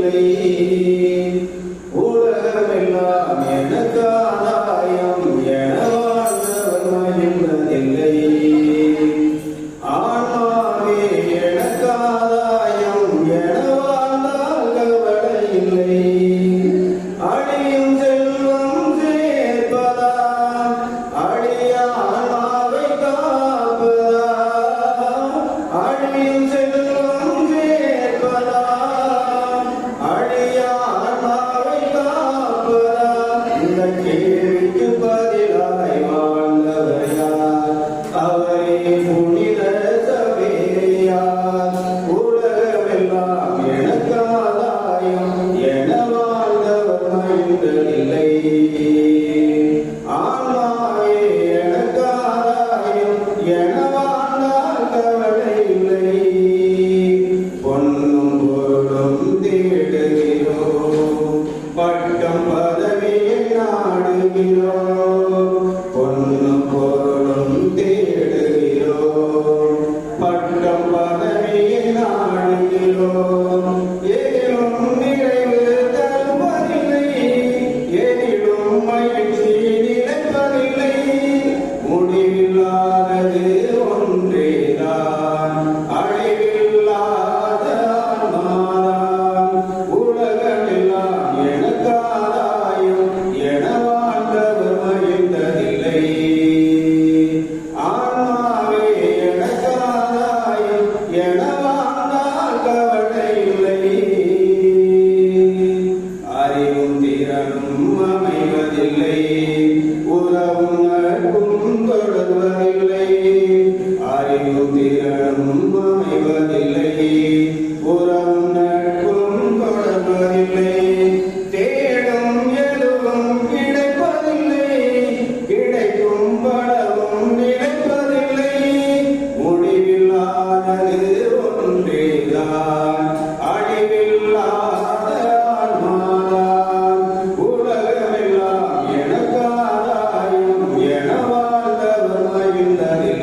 மகிழ்வதில்லை. உலகமெல்லாம் எனக்காதாயம் என வாழ்ந்தவர் மகிழ்வதில்லை. ஆன்மாவே எனக்காதாயம் என வாழ்ந்தால் கவலை இல்லை. அழியும் செல்வம் சேர்ப்பதா அழியா ஆன்மாவை காப்பதா? அழியும் செல்வம் சேர்ப்பதா அழியா ஆன்மாவை காப்பதா? இந்த கேள்விக்கு பதிலாய் வாழ்ந்தவர் யார்? அவரே புனித சவேரியார். உலகமெல்லாம் எனக்காதாயம் என வாழ்ந்தவர் மகிழ்வதில்லை. ஆன்மாவே எனக்காதாயம் என வாழ்ந்தால் கவலை இல்லை. பொன்னும் பொருளும் தேடுகிறோம், பட்டம் பதவியை நாடுகிறோம். பொன்னும் பொருளும் தேடுகிறோம், பட்டம் பதவியை நாடுகிறோம். ஏனும் நிறைவு தருவதில்லை, எதிலும் மகிழ்ச்சி நிலைப்பதில்லை. முடிவில்லாதது ஒன்றேதான், அழிவில்லாத ஆன்மாதான். உலகமெல்லாம் எனக்காதாயம் என வாழ்ந்தவர் மகிழ்ந்ததில்லை. ஆன்மாவே எனக்காதாயம் என வாழ்ந்தால் கவலை இல்லை. அறிவும் திறனும் அமைவதில்லை, உறவும் நட்பும் தொடர்வதில்லை. அறிவும் திறனும் அமைவதில்லை, உறவும் நட்பும் தொடர்வதில்லை. தேடும் எதுவும் கிடைப்பதில்லை, கிடைக்கும் பலவும் நிலைப்பதில்லை. முடிவில்லாதது ஒன்றேதான், அழிவில்லாத ஆன்மாதான். உலகமெல்லாம் எனக்காதாயம் என வாழ்ந்தவர் மகிழ்ந்ததில்லை.